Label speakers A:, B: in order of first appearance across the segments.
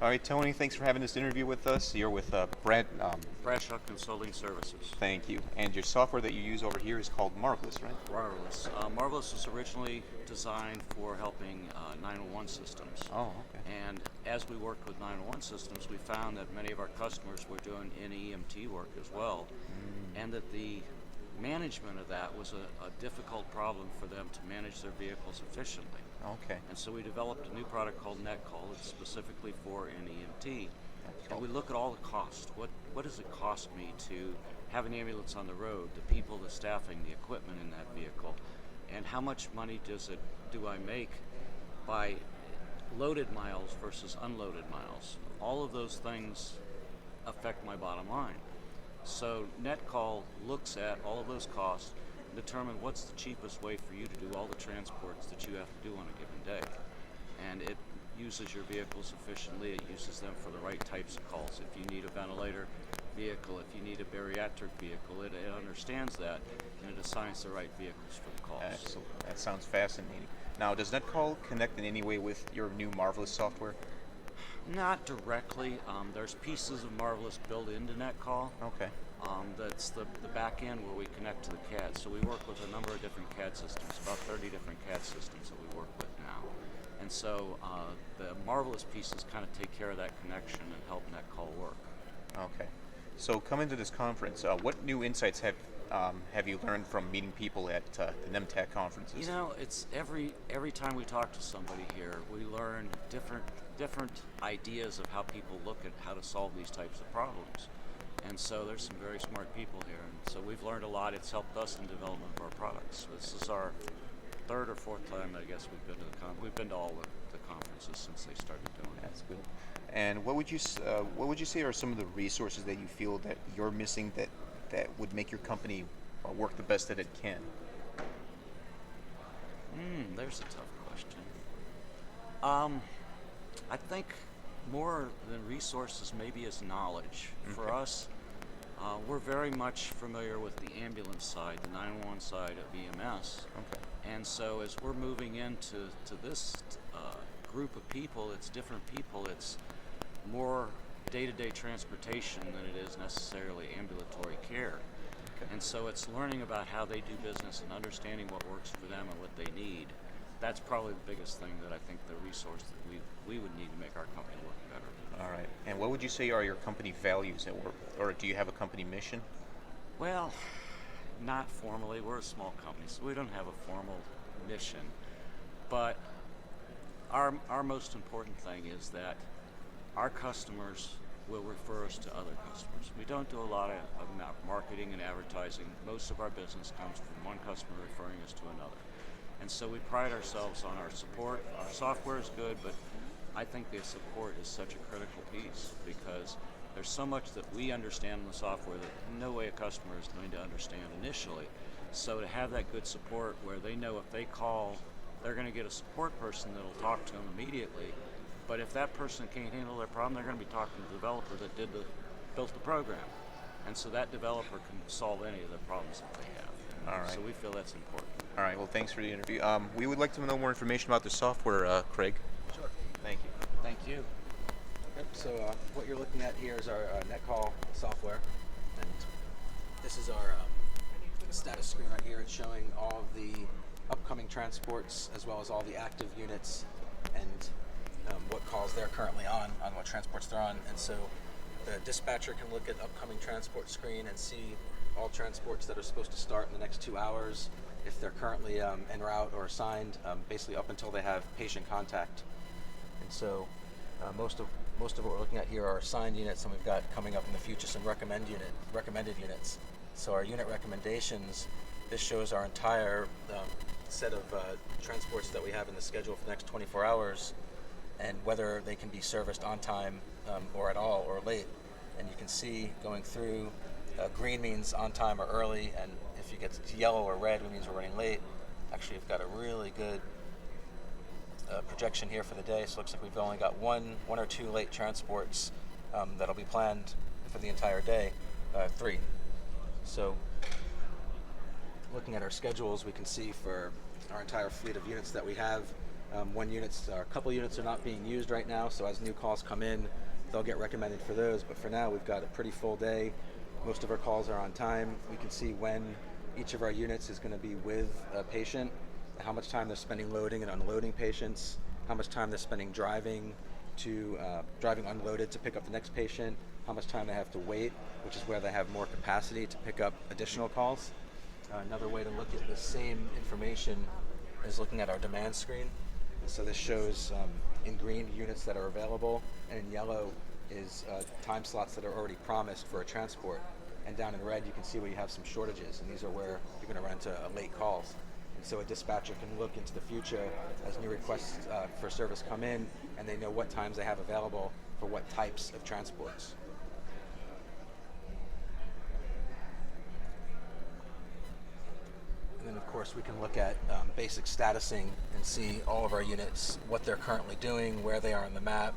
A: All right, Tony, thanks for having this interview with us. You're with
B: Bradshaw Consulting Services.
A: thank you. And your software that you use over here is called Marvelous, right?
B: Marvelous. Marvelous was originally designed for helping 911 systems.
A: Oh, okay.
B: And as we worked with 911 systems, we found that many of our customers were doing NEMT work as well, and that the management of that was a difficult problem for them to manage their vehicles efficiently.
A: Okay.
B: And so we developed a new product called NETCall. It's specifically for NEMT. And we look at all the cost. What does it cost me to have an ambulance on the road, the people, the staffing, the equipment in that vehicle, and how much money do I make by loaded miles versus unloaded miles? All of those things affect my bottom line. So NETCall looks at all of those costs and determine what's the cheapest way for you to do all the transports that you have to do on a given day. And it uses your vehicles efficiently. It uses them for the right types of calls. If you need a ventilator vehicle, if you need a bariatric vehicle, it understands that and it assigns the right vehicles for the calls.
A: Excellent. That sounds fascinating. Now, does NetCall connect in any way with your new Marvelous software?
B: Not directly. There's pieces of Marvelous built into NetCall.
A: Okay.
B: That's the back end where we connect to the CAD. So we work with a number of different CAD systems, about 30 different CAD systems that we work with now. And so the Marvelous pieces kind of take care of that connection and help NetCall work.
A: Okay. So coming to this conference, what new insights have you learned from meeting people at the NEMTAC conferences?
B: You know, it's every time we talk to somebody here, we learn different ideas of how people look at how to solve these types of problems. And so there's some very smart people here, and so we've learned a lot. It's helped us in development of our products. This is our third or fourth time, I guess, we've been to we've been to all the conferences since they started doing it.
A: That's good. And what would you say are some of the resources that you feel that you're missing that would make your company work the best that it can?
B: There's a tough question. I think more than resources maybe is knowledge. For
A: Okay.
B: us, we're very much familiar with the ambulance side, the 911 side of EMS.
A: Okay.
B: And so as we're moving into this group of people, it's different people, it's more day-to-day transportation than it is necessarily ambulatory care.
A: Okay.
B: And so it's learning about how they do business and understanding what works for them and what they need. That's probably the biggest thing that I think the resource that we would need to make our company work better.
A: All right. And what would you say are your company values at work, or do you have a company mission?
B: Well, not formally. We're a small company, so we don't have a formal mission. But our most important thing is that our customers will refer us to other customers. We don't do a lot of marketing and advertising. Most of our business comes from one customer referring us to another. And so we pride ourselves on our support. Our software is good, but I think the support is such a critical piece because there's so much that we understand in the software that no way a customer is going to understand initially. So to have that good support where they know if they call, they're going to get a support person that'll talk to them immediately. But if that person can't handle their problem, they're going to be talking to the developer that built the program. And so that developer can solve any of the problems that they have.
A: All right.
B: So we feel that's important.
A: All right. Well, thanks for the interview. We would like to know more information about the software, Craig.
C: Sure.
A: Thank you.
B: Thank you.
C: Yep. So what you're looking at here is our NETCall software, and this is our status screen right here. It's showing all of the upcoming transports as well as all the active units and what calls they're currently on what transports they're on. And so the dispatcher can look at upcoming transport screen and see all transports that are supposed to start in the next 2 hours, if they're currently en route or assigned, basically up until they have patient contact. And so most of what we're looking at here are assigned units, and we've got coming up in the future some recommended units. So our unit recommendations, this shows our entire set of transports that we have in the schedule for the next 24 hours and whether they can be serviced on time or at all or late. And you can see going through, green means on time or early, and if you get to yellow or red, it means we're running late. Actually, we've got a really good projection here for the day, so it looks like we've only got one or two late transports that'll be planned for the entire day, 3. So looking at our schedules, we can see for our entire fleet of units that we have, A couple units are not being used right now, so as new calls come in, they'll get recommended for those. But for now, we've got a pretty full day. Most of our calls are on time. We can see when each of our units is going to be with a patient, how much time they're spending loading and unloading patients, how much time they're spending driving unloaded to pick up the next patient, how much time they have to wait, which is where they have more capacity to pick up additional calls. Another way to look at the same information is looking at our demand screen. So this shows in green units that are available, and in yellow is time slots that are already promised for a transport. And down in red, you can see where you have some shortages, and these are where you're going to run into late calls. And so a dispatcher can look into the future as new requests for service come in, and they know what times they have available for what types of transports. And then, of course, we can look at basic statusing and see all of our units, what they're currently doing, where they are on the map.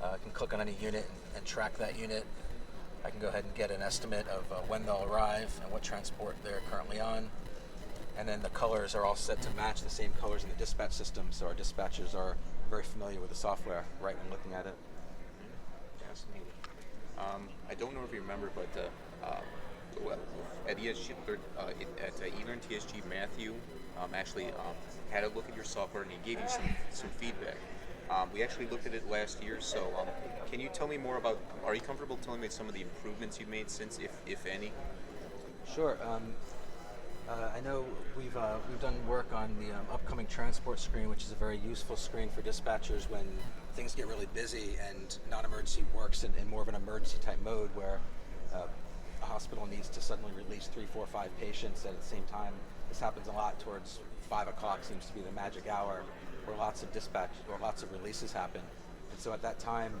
C: I can click on any unit and track that unit. I can go ahead and get an estimate of when they'll arrive and what transport they're currently on. And then the colors are all set to match the same colors in the dispatch system, so our dispatchers are very familiar with the software right when looking at it.
A: Fascinating. I don't know if you remember, but at ESG, at eLearn TSG, Matthew actually had a look at your software and he gave you some feedback. We actually looked at it last year, so can you tell me more about, are you comfortable telling me some of the improvements you've made since, if any?
C: Sure. I know we've done work on the upcoming transport screen, which is a very useful screen for dispatchers when things get really busy and non-emergency works in more of an emergency type mode where a hospital needs to suddenly release 3, 4, 5 patients at the same time. This happens a lot towards 5 o'clock seems to be the magic hour where lots of dispatch or lots of releases happen. And so at that time,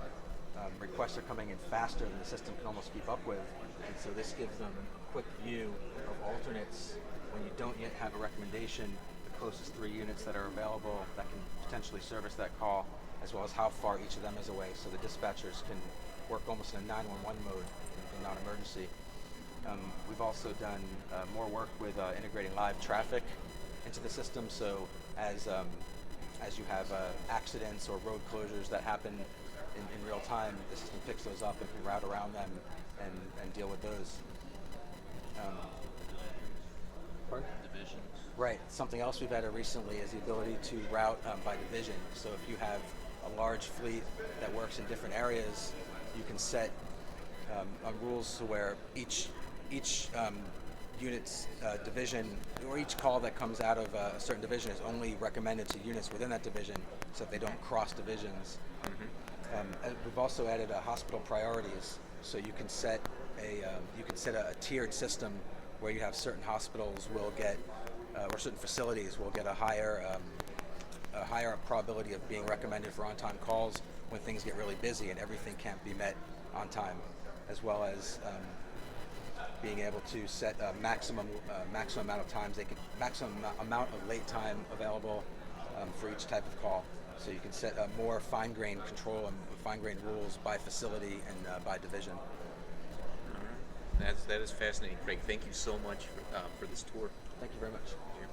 C: requests are coming in faster than the system can almost keep up with. And so this gives them a quick view of alternates when you don't yet have a recommendation, the closest 3 units that are available that can potentially service that call, as well as how far each of them is away, so the dispatchers can work almost in a 911 mode in non-emergency. We've also done more work with integrating live traffic into the system, so as you have accidents or road closures that happen in real time, the system picks those up and can route around them and deal with those. Pardon?
B: Divisions.
C: Right. Something else we've added recently is the ability to route by division. So if you have a large fleet that works in different areas, you can set rules to where each unit's division, or each call that comes out of a certain division is only recommended to units within that division, so that they don't cross divisions. We've also added hospital priorities, so you can set a tiered system where you have certain hospitals will get, or certain facilities will get a higher probability of being recommended for on-time calls when things get really busy and everything can't be met on time, as well as being able to set a maximum amount of times maximum amount of late time available for each type of call. So you can set a more fine-grained control and fine-grained rules by facility and by division.
A: That is fascinating, Craig. Thank you so much for this tour.
C: Thank you very much.
A: Yeah.